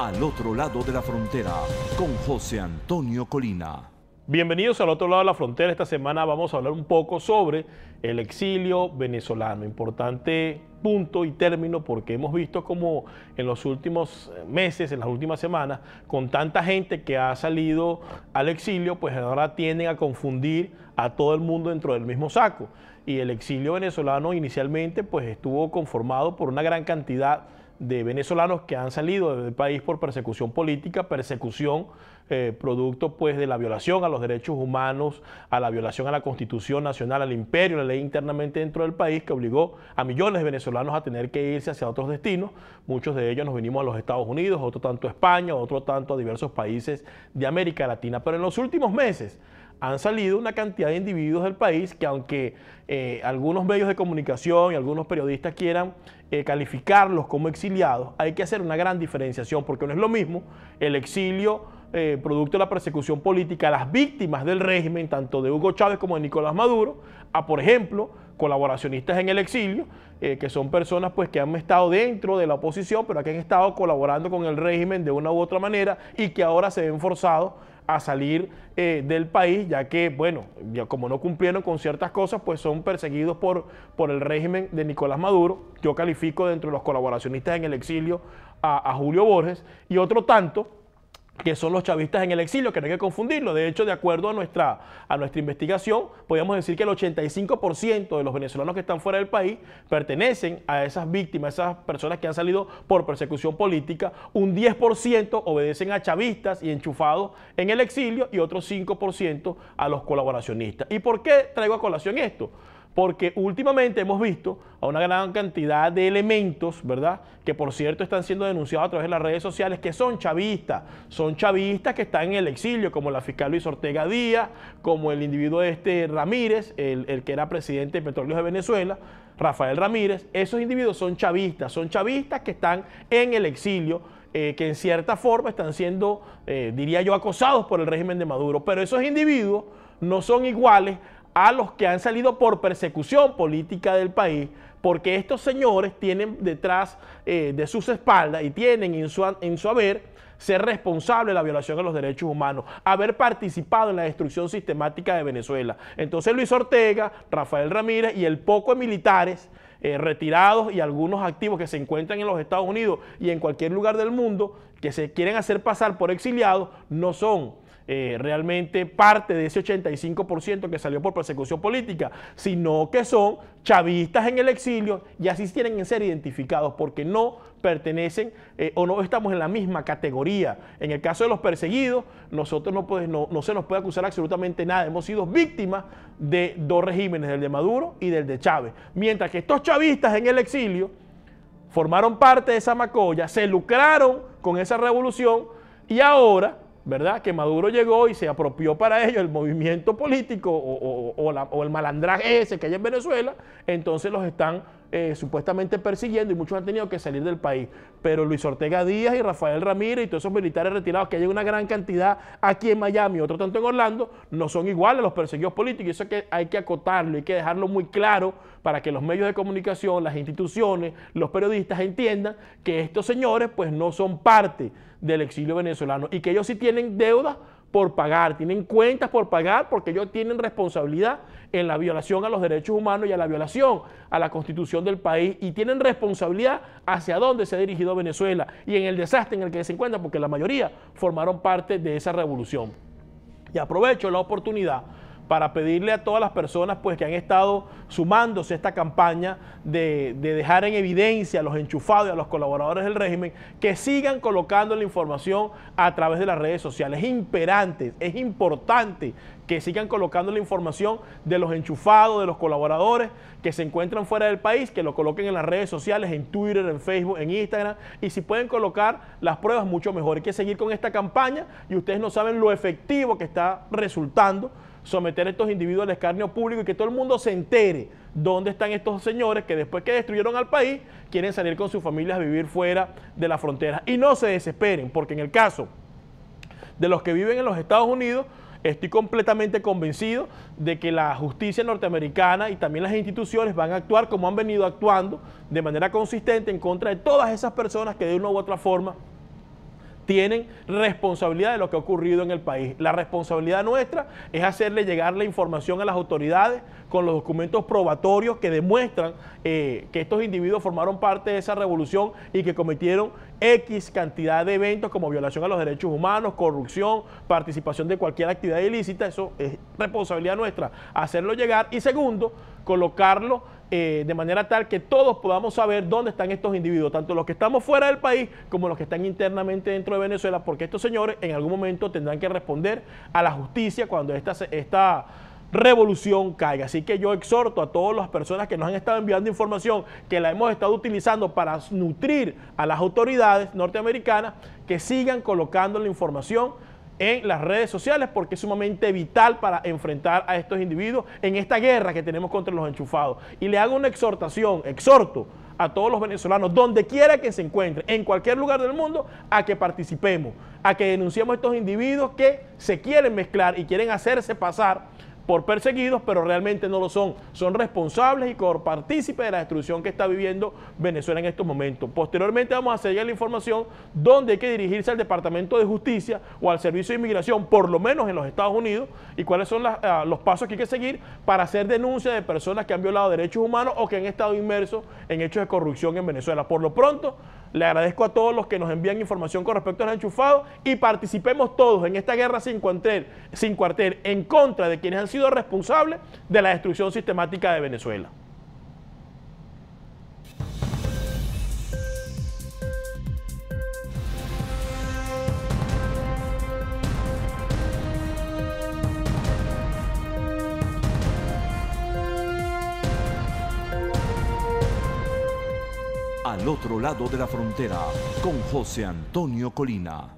Al otro lado de la frontera, con José Antonio Colina. Bienvenidos al otro lado de la frontera. Esta semana vamos a hablar un poco sobre el exilio venezolano. Importante punto y término, porque hemos visto como en los últimos meses, en las últimas semanas, con tanta gente que ha salido al exilio, pues ahora tienden a confundir a todo el mundo dentro del mismo saco. Y el exilio venezolano inicialmente pues estuvo conformado por una gran cantidad de venezolanos que han salido del país por persecución política, persecución producto pues de la violación a los derechos humanos, a la violación a la Constitución Nacional, al imperio, la ley internamente dentro del país, que obligó a millones de venezolanos a tener que irse hacia otros destinos. Muchos de ellos nos vinimos a los Estados Unidos, otro tanto a España, otro tanto a diversos países de América Latina. Pero en los últimos meses han salido una cantidad de individuos del país que, aunque algunos medios de comunicación y algunos periodistas quieran calificarlos como exiliados, hay que hacer una gran diferenciación, porque no es lo mismo el exilio producto de la persecución política a las víctimas del régimen, tanto de Hugo Chávez como de Nicolás Maduro, a, por ejemplo, colaboracionistas en el exilio, que son personas pues que han estado dentro de la oposición, pero que han estado colaborando con el régimen de una u otra manera y que ahora se ven forzados a salir del país, ya que, bueno, ya como no cumplieron con ciertas cosas, pues son perseguidos por el régimen de Nicolás Maduro. Yo califico dentro de los colaboracionistas en el exilio a Julio Borges y otro tanto, que son los chavistas en el exilio, que no hay que confundirlo. De hecho, de acuerdo a nuestra investigación, podríamos decir que el 85% de los venezolanos que están fuera del país pertenecen a esas víctimas, esas personas que han salido por persecución política. Un 10% obedecen a chavistas y enchufados en el exilio y otro 5% a los colaboracionistas. ¿Y por qué traigo a colación esto? Porque últimamente hemos visto a una gran cantidad de elementos, ¿verdad?, que por cierto están siendo denunciados a través de las redes sociales, que son chavistas que están en el exilio, como la fiscal Luis Ortega Díaz, como el individuo Ramírez, el que era presidente de Petróleos de Venezuela, Rafael Ramírez. Esos individuos son chavistas que están en el exilio, que en cierta forma están siendo, diría yo, acosados por el régimen de Maduro, pero esos individuos no son iguales a los que han salido por persecución política del país, porque estos señores tienen detrás de sus espaldas y tienen en su haber ser responsable de la violación de los derechos humanos, haber participado en la destrucción sistemática de Venezuela. Entonces Luis Ortega, Rafael Ramírez y el poco de militares retirados y algunos activos que se encuentran en los Estados Unidos y en cualquier lugar del mundo que se quieren hacer pasar por exiliados, no son realmente parte de ese 85% que salió por persecución política, sino que son chavistas en el exilio y así tienen que ser identificados porque no pertenecen o no estamos en la misma categoría. En el caso de los perseguidos, nosotros no se nos puede acusar absolutamente nada. Hemos sido víctimas de dos regímenes, del de Maduro y del de Chávez. Mientras que estos chavistas en el exilio formaron parte de esa macolla, se lucraron con esa revolución y ahora, ¿verdad?, que Maduro llegó y se apropió para ello el movimiento político o el malandraje ese que hay en Venezuela, entonces los están supuestamente persiguiendo y muchos han tenido que salir del país. Pero Luis Ortega Díaz y Rafael Ramírez y todos esos militares retirados, que hay una gran cantidad aquí en Miami, otro tanto en Orlando, no son iguales a los perseguidos políticos. Y eso hay que acotarlo, hay que dejarlo muy claro para que los medios de comunicación, las instituciones, los periodistas entiendan que estos señores pues no son parte del exilio venezolano y que ellos sí tienen deudas por pagar, tienen cuentas por pagar, porque ellos tienen responsabilidad en la violación a los derechos humanos y a la violación a la Constitución del país, y tienen responsabilidad hacia dónde se ha dirigido Venezuela y en el desastre en el que se encuentra, porque la mayoría formaron parte de esa revolución. Y aprovecho la oportunidad para pedirle a todas las personas pues, que han estado sumándose a esta campaña de dejar en evidencia a los enchufados y a los colaboradores del régimen, que sigan colocando la información a través de las redes sociales. Es imperante, es importante que sigan colocando la información de los enchufados, de los colaboradores que se encuentran fuera del país, que lo coloquen en las redes sociales, en Twitter, en Facebook, en Instagram, y si pueden colocar las pruebas, mucho mejor. Hay que seguir con esta campaña y ustedes no saben lo efectivo que está resultando someter a estos individuos al escarnio público y que todo el mundo se entere dónde están estos señores que después que destruyeron al país quieren salir con sus familias a vivir fuera de la frontera. Y no se desesperen, porque en el caso de los que viven en los Estados Unidos, estoy completamente convencido de que la justicia norteamericana y también las instituciones van a actuar como han venido actuando de manera consistente en contra de todas esas personas que de una u otra forma tienen responsabilidad de lo que ha ocurrido en el país. La responsabilidad nuestra es hacerle llegar la información a las autoridades con los documentos probatorios que demuestran que estos individuos formaron parte de esa revolución y que cometieron X cantidad de eventos como violación a los derechos humanos, corrupción, participación de cualquier actividad ilícita. Eso es responsabilidad nuestra, hacerlo llegar. Y segundo, colocarlo de manera tal que todos podamos saber dónde están estos individuos, tanto los que estamos fuera del país como los que están internamente dentro de Venezuela, porque estos señores en algún momento tendrán que responder a la justicia cuando esta revolución caiga. Así que yo exhorto a todas las personas que nos han estado enviando información, que la hemos estado utilizando para nutrir a las autoridades norteamericanas, que sigan colocando la información en las redes sociales, porque es sumamente vital para enfrentar a estos individuos en esta guerra que tenemos contra los enchufados. Y le hago una exhorto a todos los venezolanos, donde quiera que se encuentren, en cualquier lugar del mundo, a que participemos, a que denunciemos a estos individuos que se quieren mezclar y quieren hacerse pasar por perseguidos, pero realmente no lo son. Son responsables y copartícipes de la destrucción que está viviendo Venezuela en estos momentos. Posteriormente vamos a hacer ya la información donde hay que dirigirse al Departamento de Justicia o al Servicio de Inmigración, por lo menos en los Estados Unidos, y cuáles son los pasos que hay que seguir para hacer denuncia de personas que han violado derechos humanos o que han estado inmersos en hechos de corrupción en Venezuela. Por lo pronto, le agradezco a todos los que nos envían información con respecto a los enchufados y participemos todos en esta guerra sin cuartel en contra de quienes han sido responsables de la destrucción sistemática de Venezuela. Al otro lado de la frontera, con José Antonio Colina.